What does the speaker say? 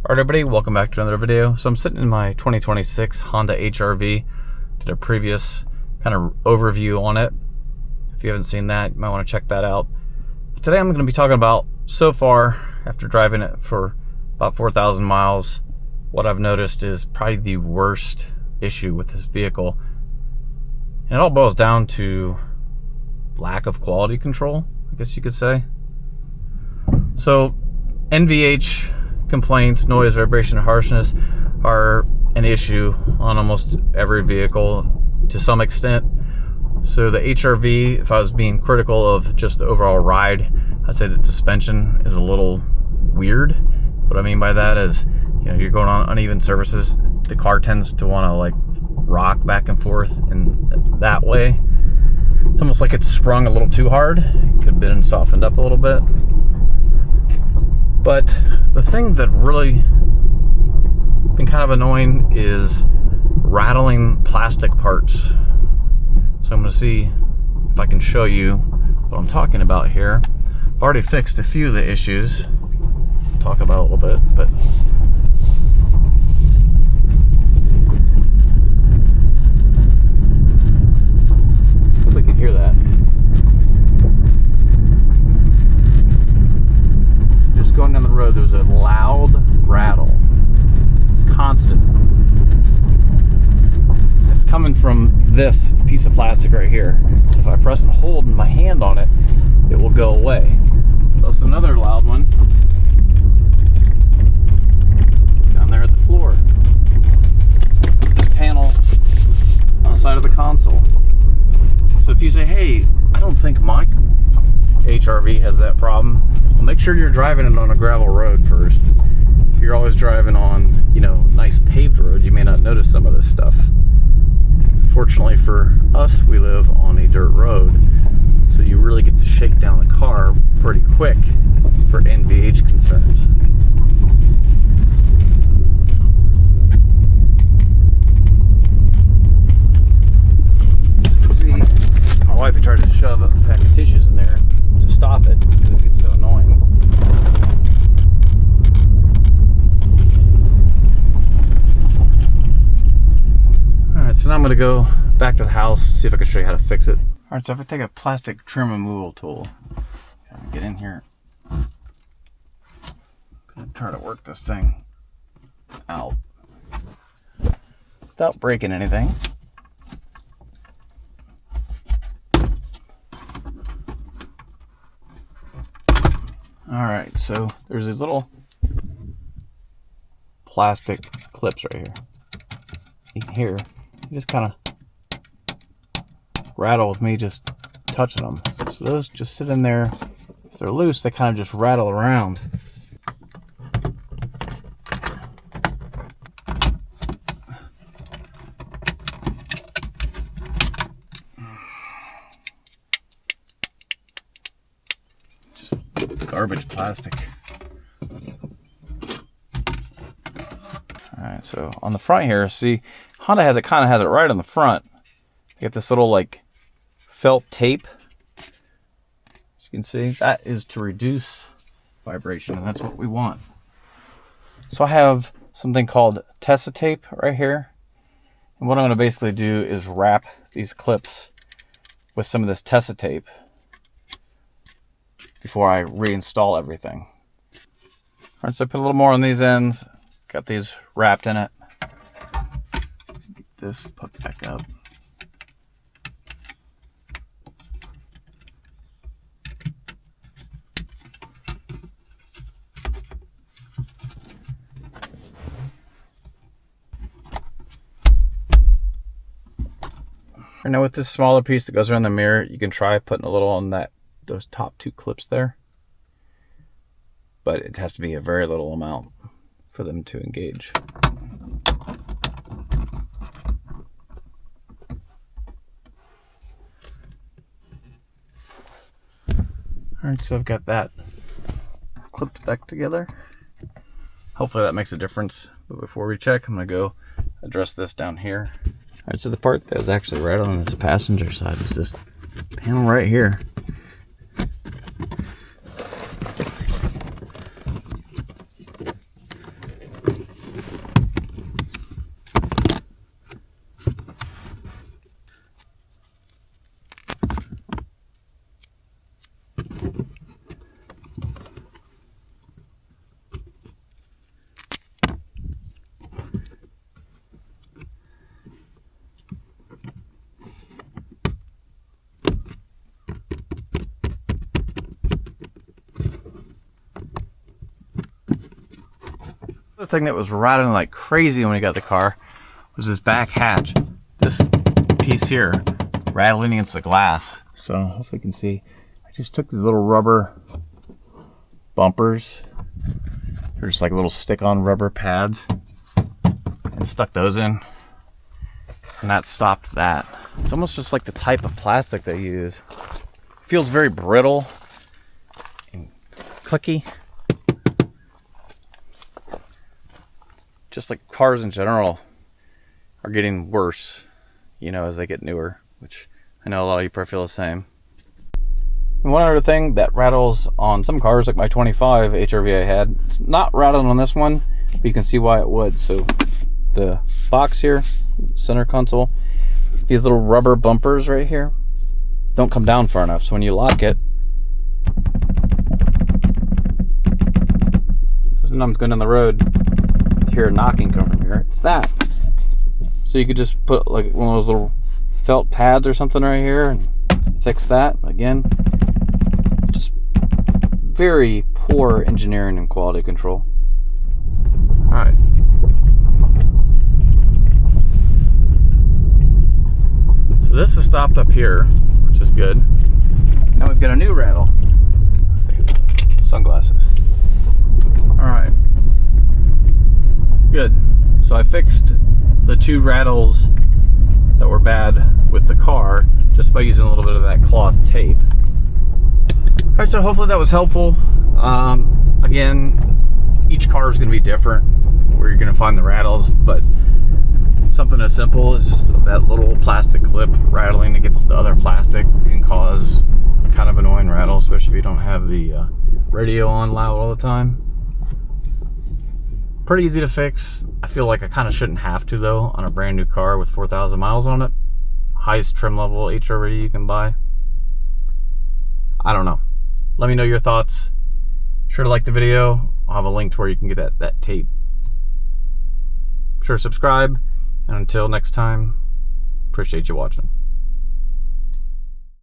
Alright everybody, welcome back to another video. So I'm sitting in my 2026 Honda HR-V. Did a previous kind of overview on it. If you haven't seen that, you might want to check that out. But today I'm going to be talking about, so far, after driving it for about 4,000 miles, what I've noticed is probably the worst issue with this vehicle. And it all boils down to lack of quality control, I guess you could say. So NVH complaints, noise, vibration, and harshness are an issue on almost every vehicle to some extent. So the HR-V, if I was being critical of just the overall ride, I'd say the suspension is a little weird. What I mean by that is, you know, you're going on uneven surfaces, the car tends to want to like rock back and forth in that way. It's almost like it's sprung a little too hard. It could have been softened up a little bit. But the thing that really been kind of annoying is rattling plastic parts. So I'm going to see if I can show you what I'm talking about here. I've already fixed a few of the issues. I'll talk about it a little bit, but hope we can hear that. Just going down the road, there's a loud rattle, constant. It's coming from this piece of plastic right here. So if I press and hold my hand on it, it will go away. That's another loud one down there at the floor. This panel on the side of the console. So if you say, hey, I don't think my HR-V has that problem, well, make sure you're driving it on a gravel road first. If you're always driving on, you know, nice paved roads, you may not notice some of this stuff. Fortunately for us, we live on a dirt road, so you really get to shake down a car pretty quick for NVH concerns. As you can see, my wife had tried to shove a pack of tissues in there to stop it because it gets so annoying. Alright, so now I'm going to go back to the house, see if I can show you how to fix it. Alright, so if I take a plastic trim removal tool, get in here, I'm going to try to work this thing out without breaking anything. Alright, so there's these little plastic clips right here. You can hear, you just kind of rattle with me just touching them. So those just sit in there. If they're loose, they kind of just rattle around. Garbage plastic. Alright, so on the front here, see, Honda kind of has it right on the front. You get this little like felt tape. As you can see, that is to reduce vibration, and that's what we want. So I have something called Tessa tape right here. And what I'm going to basically do is wrap these clips with some of this Tessa tape before I reinstall everything. Alright, so I put a little more on these ends. Got these wrapped in it. Get this put back up. Now with this smaller piece that goes around the mirror, you can try putting a little on those top two clips there, but it has to be a very little amount for them to engage. Alright, so I've got that clipped back together. Hopefully that makes a difference, but before we check, I'm going to go address this down here. Alright, so the part that was actually right on this passenger side was this panel right here. The thing that was rattling like crazy when we got the car was this back hatch. This piece here rattling against the glass. So hopefully you can see. I just took these little rubber bumpers. They're just like little stick-on rubber pads and stuck those in. And that stopped that. It's almost just like the type of plastic they use. It feels very brittle and clicky. Just like cars in general are getting worse, you know, as they get newer, which I know a lot of you probably feel the same. And one other thing that rattles on some cars, like my 25 HR-V I had, it's not rattling on this one, but you can see why it would. So the box here, center console, these little rubber bumpers right here don't come down far enough. So when you lock it, so sometimes going down the road, you hear a knocking come from here. It's that. So you could just put like one of those little felt pads or something right here and fix that. Again, just very poor engineering and quality control. All right. So this is stopped up here, which is good. Now we've got a new rattle. Sunglasses. All right. Good. So I fixed the two rattles that were bad with the car just by using a little bit of that cloth tape. All right, so hopefully that was helpful. Again, each car is going to be different where you're going to find the rattles, but something as simple as just that little plastic clip rattling against the other plastic can cause kind of annoying rattle, especially if you don't have the radio on loud all the time. Pretty easy to fix. I feel like I kind of shouldn't have to though on a brand new car with 4,000 miles on it. Highest trim level HR-V you can buy. I don't know. Let me know your thoughts. Sure to like the video. I'll have a link to where you can get that tape. Sure, subscribe. And until next time, appreciate you watching.